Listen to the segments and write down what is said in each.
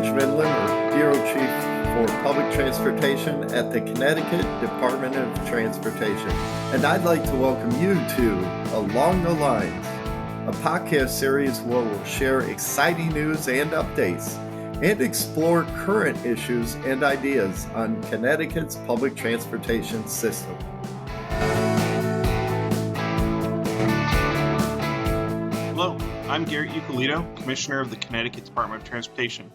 Benjamin Limmer, Bureau Chief for Public Transportation at the Connecticut Department of Transportation. And I'd like to welcome you to Along the Lines, a podcast series where we'll share exciting news and updates and explore current issues and ideas on Connecticut's public transportation system. Hello, I'm Garrett Eucalito, Commissioner of the Connecticut Department of Transportation,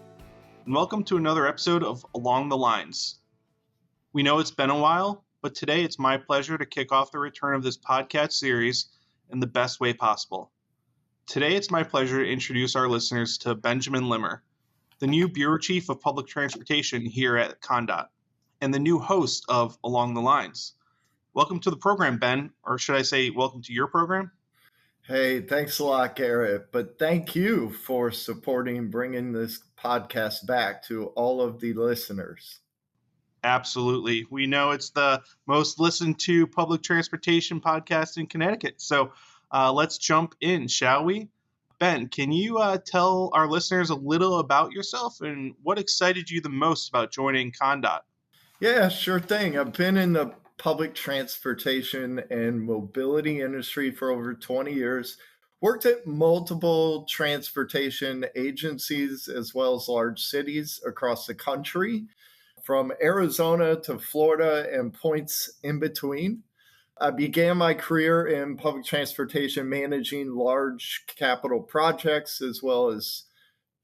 and welcome to another episode of Along the Lines. We know it's been a while, but today it's my pleasure to kick off the return of this podcast series in the best way possible. Today it's my pleasure to introduce our listeners to Benjamin Limmer, the new Bureau Chief of Public Transportation here at CTDOT, and the new host of Along the Lines. Welcome to the program, Ben, or should I say welcome to your program? Hey, thanks a lot, Garrett. But thank you for supporting bringing this podcast back to all of the listeners. Absolutely. We know it's the most listened to public transportation podcast in Connecticut. So let's jump in, shall we? Ben, can you tell our listeners a little about yourself and what excited you the most about joining CTDOT? Yeah, sure thing. I've been in the public transportation and mobility industry for over 20 years, worked at multiple transportation agencies as well as large cities across the country, from Arizona to Florida and points in between. I began my career in public transportation managing large capital projects as well as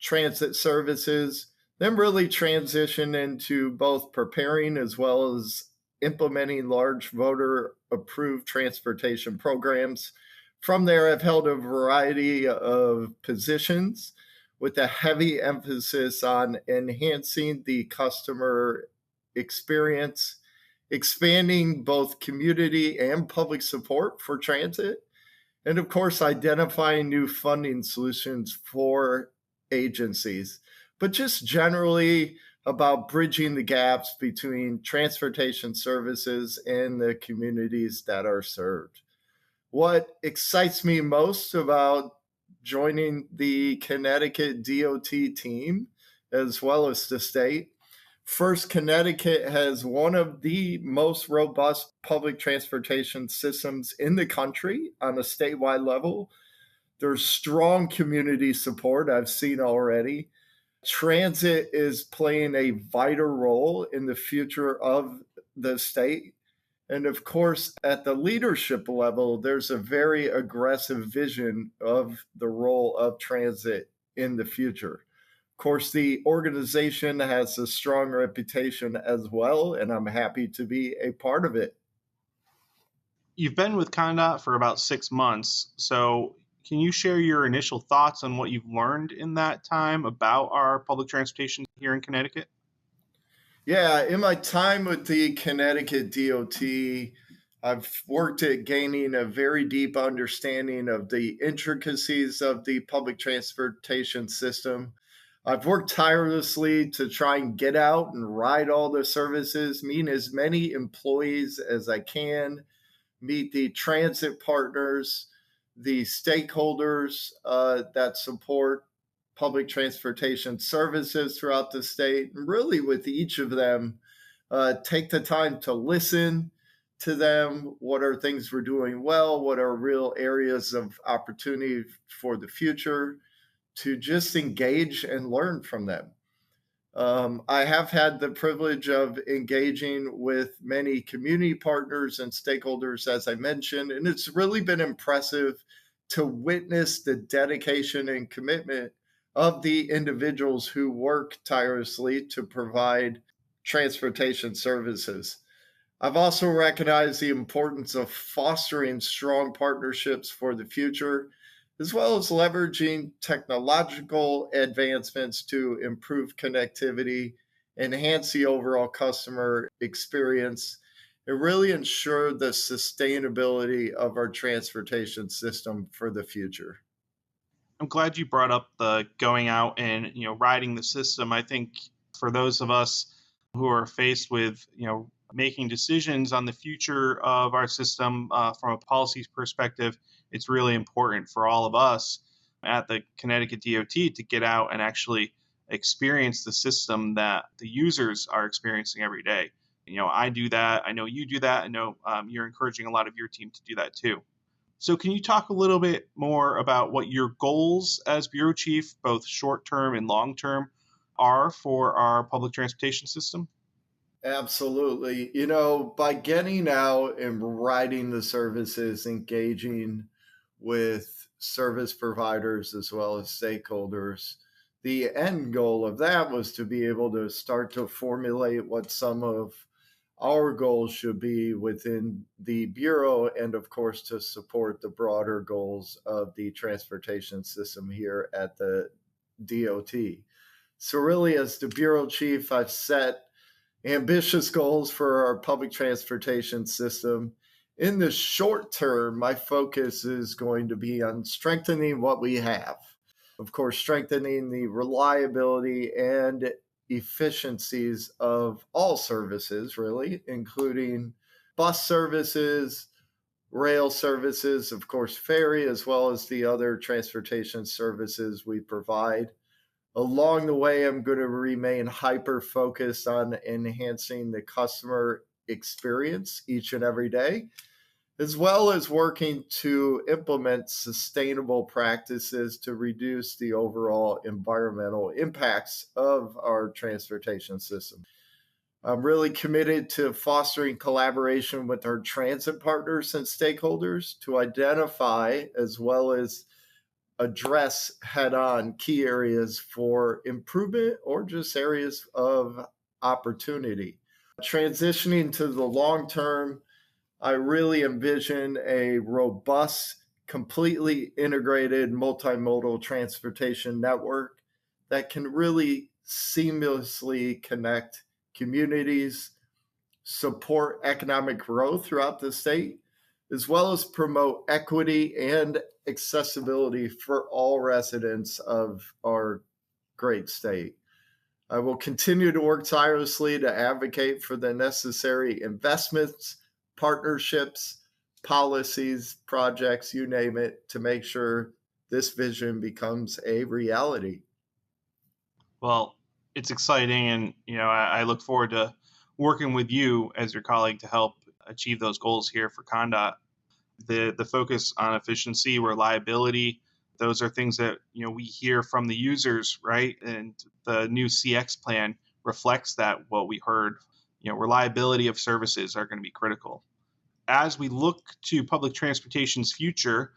transit services, then really transitioned into both preparing as well as implementing large voter-approved transportation programs. From there, I've held a variety of positions with a heavy emphasis on enhancing the customer experience, expanding both community and public support for transit, and of course, identifying new funding solutions for agencies, but just generally about bridging the gaps between transportation services and the communities that are served. What excites me most about joining the Connecticut DOT team, as well as the state, first, Connecticut has one of the most robust public transportation systems in the country on a statewide level. There's strong community support I've seen already. Transit is playing a vital role in the future of the state. And of course, at the leadership level, there's a very aggressive vision of the role of transit in the future. Of course, the organization has a strong reputation as well, and I'm happy to be a part of it. You've been with CTDOT for about 6 months, so can you share your initial thoughts on what you've learned in that time about our public transportation here in Connecticut? Yeah, in my time with the Connecticut DOT, I've worked at gaining a very deep understanding of the intricacies of the public transportation system. I've worked tirelessly to try and get out and ride all the services, meet as many employees as I can, meet the transit partners, the stakeholders that support public transportation services throughout the state, and really with each of them, take the time to listen to them. What are things we're doing well? What are real areas of opportunity for the future? To just engage and learn from them. I have had the privilege of engaging with many community partners and stakeholders, as I mentioned, and it's really been impressive to witness the dedication and commitment of the individuals who work tirelessly to provide transportation services. I've also recognized the importance of fostering strong partnerships for the future, as well as leveraging technological advancements to improve connectivity, enhance the overall customer experience, and really ensure the sustainability of our transportation system for the future. I'm glad you brought up the going out and riding the system. I think for those of us who are faced with making decisions on the future of our system from a policy perspective, it's really important for all of us at the Connecticut DOT to get out and actually experience the system that the users are experiencing every day. I do that. I know you do that. I know you're encouraging a lot of your team to do that too. So, can you talk a little bit more about what your goals as bureau chief, both short term and long term, are for our public transportation system? Absolutely. By getting out and riding the services, engaging with service providers as well as stakeholders, the end goal of that was to be able to start to formulate what some of our goals should be within the Bureau, and of course, to support the broader goals of the transportation system here at the DOT. So, really, as the Bureau Chief, I've set ambitious goals for our public transportation system. In the short term, my focus is going to be on strengthening what we have. Of course, strengthening the reliability and efficiencies of all services, really, including bus services, rail services, of course, ferry, as well as the other transportation services we provide. Along the way, I'm going to remain hyper focused on enhancing the customer experience each and every day, as well as working to implement sustainable practices to reduce the overall environmental impacts of our transportation system. I'm really committed to fostering collaboration with our transit partners and stakeholders to identify as well as address head on key areas for improvement or just areas of opportunity. Transitioning to the long term, I really envision a robust, completely integrated multimodal transportation network that can really seamlessly connect communities, support economic growth throughout the state, as well as promote equity and accessibility for all residents of our great state. I will continue to work tirelessly to advocate for the necessary investments, partnerships, policies, projects, you name it, to make sure this vision becomes a reality. Well, it's exciting, and I look forward to working with you as your colleague to help achieve those goals here for CONDOT. The focus on efficiency, reliability, those are things that we hear from the users, right? And the new CX plan reflects that what we heard. Reliability of services are going to be critical. As we look to public transportation's future,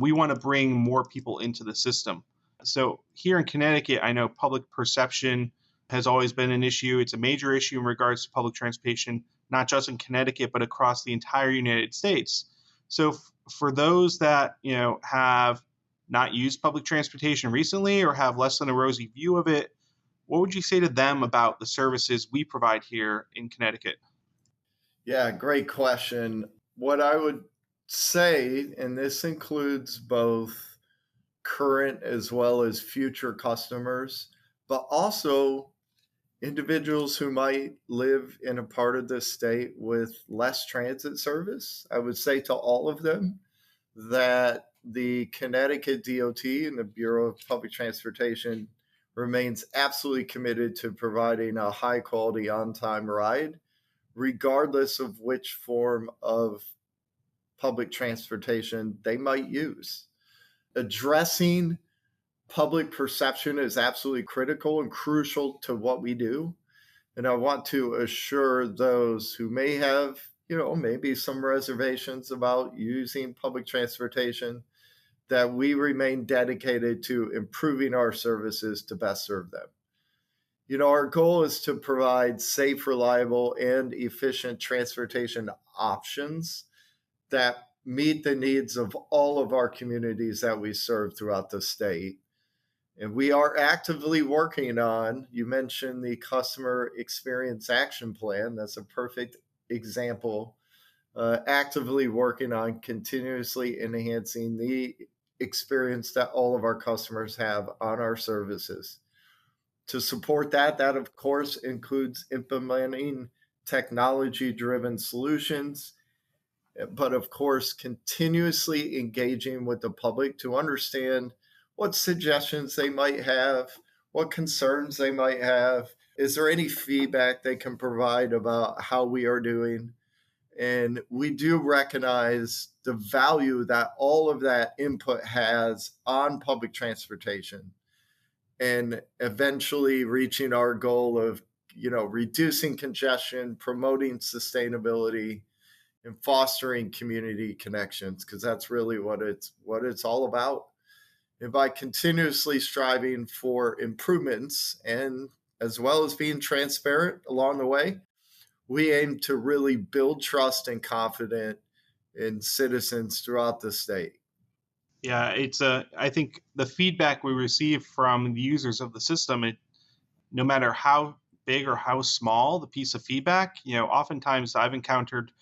we want to bring more people into the system. So here in Connecticut, I know public perception has always been an issue. It's a major issue in regards to public transportation, not just in Connecticut, but across the entire United States. So for those that have not used public transportation recently or have less than a rosy view of it, what would you say to them about the services we provide here in Connecticut? Yeah, great question. What I would say, and this includes both current as well as future customers, but also individuals who might live in a part of the state with less transit service. I would say to all of them that the Connecticut DOT and the Bureau of Public Transportation remains absolutely committed to providing a high quality on time ride, regardless of which form of public transportation they might use. Addressing public perception is absolutely critical and crucial to what we do. And I want to assure those who may have, maybe some reservations about using public transportation that we remain dedicated to improving our services to best serve them. Our goal is to provide safe, reliable, and efficient transportation options that meet the needs of all of our communities that we serve throughout the state. And we are actively working on, you mentioned the Customer Experience Action Plan. That's a perfect example. Actively working on continuously enhancing the experience that all of our customers have on our services. To support that of course includes implementing technology-driven solutions, but of course continuously engaging with the public to understand what suggestions they might have, what concerns they might have. Is there any feedback they can provide about how we are doing? And we do recognize the value that all of that input has on public transportation and eventually reaching our goal of, reducing congestion, promoting sustainability, and fostering community connections, because that's really what it's all about. And by continuously striving for improvements and as well as being transparent along the way, we aim to really build trust and confidence in citizens throughout the state. Yeah, I think the feedback we receive from the users of the system, no matter how big or how small the piece of feedback, oftentimes I've encountered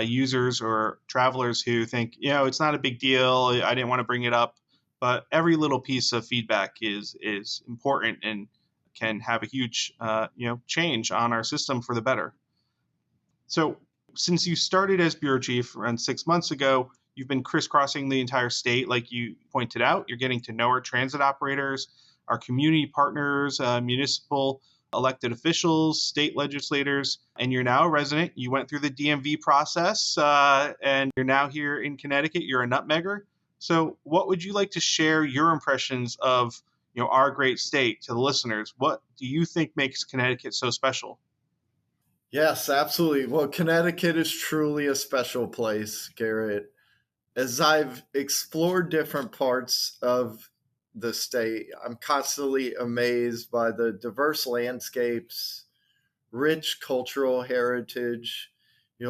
users or travelers who think, it's not a big deal. I didn't want to bring it up, but every little piece of feedback is important and can have a huge, change on our system for the better. So, since you started as bureau chief around 6 months ago, you've been crisscrossing the entire state, like you pointed out. You're getting to know our transit operators, our community partners, municipal elected officials, state legislators, and you're now a resident. You went through the DMV process, and you're now here in Connecticut. You're a nutmegger. So, what would you like to share your impressions of our great state to the listeners? What do you think makes Connecticut so special? Yes, absolutely. Well, Connecticut is truly a special place, Garrett. As I've explored different parts of the state, I'm constantly amazed by the diverse landscapes, rich cultural heritage,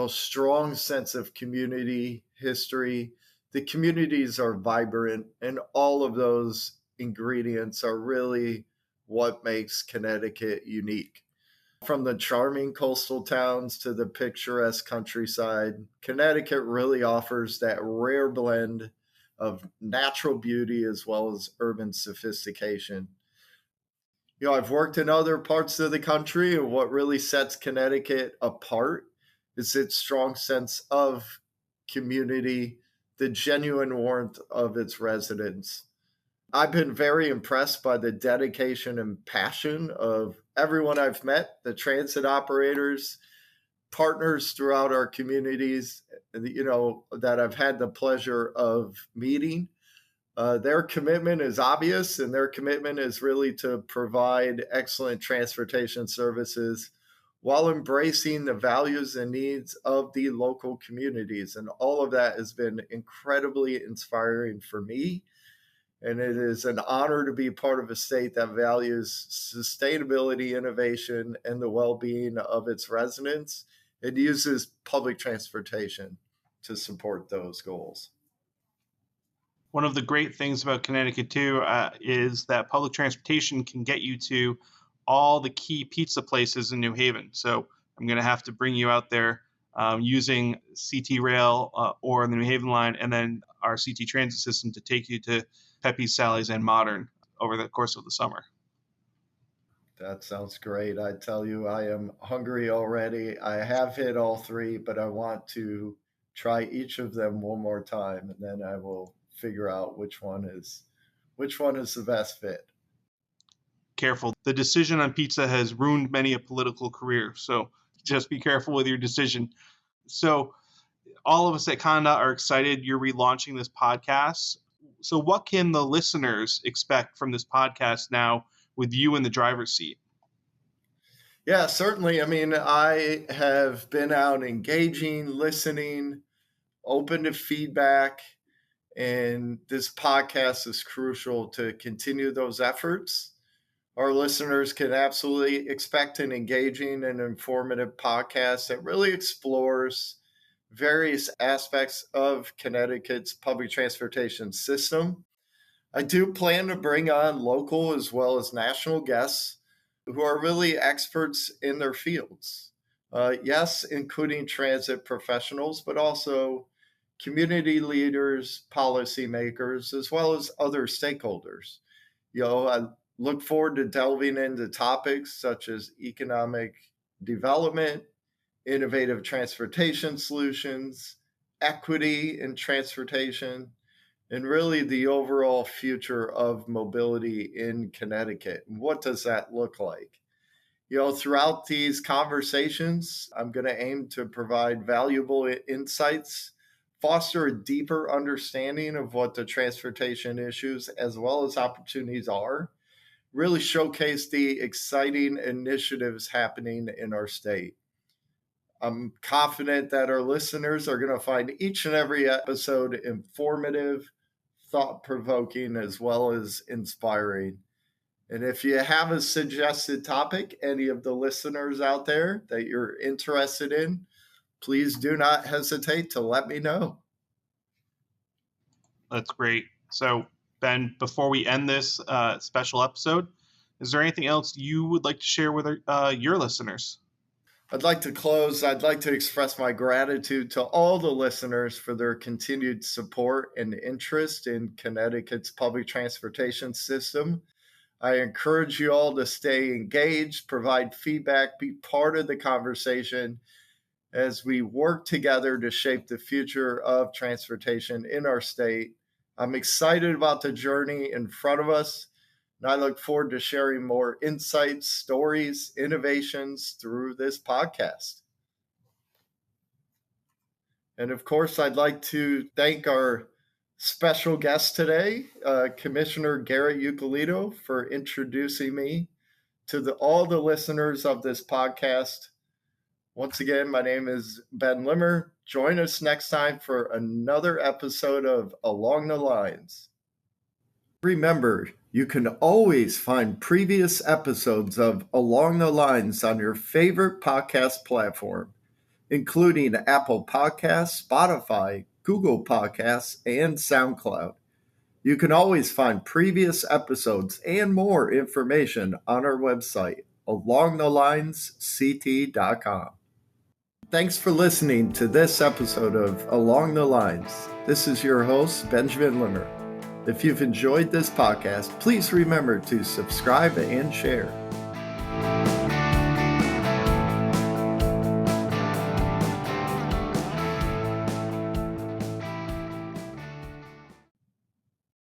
strong sense of community history. The communities are vibrant, and all of those ingredients are really what makes Connecticut unique. From the charming coastal towns to the picturesque countryside, Connecticut really offers that rare blend of natural beauty as well as urban sophistication. I've worked in other parts of the country, and what really sets Connecticut apart is its strong sense of community, the genuine warmth of its residents. I've been very impressed by the dedication and passion of everyone I've met, the transit operators, partners throughout our communities, that I've had the pleasure of meeting. Their commitment is obvious, and their commitment is really to provide excellent transportation services while embracing the values and needs of the local communities. And all of that has been incredibly inspiring for me. And it is an honor to be part of a state that values sustainability, innovation, and the well being of its residents. It uses public transportation to support those goals. One of the great things about Connecticut too is that public transportation can get you to all the key pizza places in New Haven. So I'm going to have to bring you out there using CT Rail or the New Haven line, and then our CT Transit system to take you to Pepe's, Sally's, and Modern over the course of the summer. That sounds great. I tell you, I am hungry already. I have hit all three, but I want to try each of them one more time, and then I will figure out which one is the best fit. Careful. The decision on pizza has ruined many a political career, so just be careful with your decision. So all of us at Conda are excited you're relaunching this podcast. So what can the listeners expect from this podcast now with you in the driver's seat? Yeah, certainly. I mean, I have been out engaging, listening, open to feedback, and this podcast is crucial to continue those efforts. Our listeners can absolutely expect an engaging and informative podcast that really explores various aspects of Connecticut's public transportation system. I do plan to bring on local as well as national guests who are really experts in their fields. Yes, including transit professionals, but also community leaders, policymakers, as well as other stakeholders. I look forward to delving into topics such as economic development, innovative transportation solutions, equity in transportation, and really the overall future of mobility in Connecticut. And what does that look like? Throughout these conversations, I'm going to aim to provide valuable insights, foster a deeper understanding of what the transportation issues as well as opportunities are, really showcase the exciting initiatives happening in our state. I'm confident that our listeners are going to find each and every episode informative, thought provoking, as well as inspiring. And if you have a suggested topic, any of the listeners out there that you're interested in, please do not hesitate to let me know. That's great. So, Ben, before we end this special episode, is there anything else you would like to share with your listeners? I'd like to express my gratitude to all the listeners for their continued support and interest in Connecticut's public transportation system. I encourage you all to stay engaged, provide feedback, be part of the conversation as we work together to shape the future of transportation in our state. I'm excited about the journey in front of us, and I look forward to sharing more insights, stories, innovations through this podcast. And of course, I'd like to thank our special guest today, Commissioner Garrett Euclidou, for introducing me to all the listeners of this podcast. Once again, my name is Ben Limmer. Join us next time for another episode of Along the Lines. Remember, you can always find previous episodes of Along the Lines on your favorite podcast platform, including Apple Podcasts, Spotify, Google Podcasts, and SoundCloud. You can always find previous episodes and more information on our website, alongthelinesct.com. Thanks for listening to this episode of Along the Lines. This is your host, Benjamin Limmer. If you've enjoyed this podcast, please remember to subscribe and share.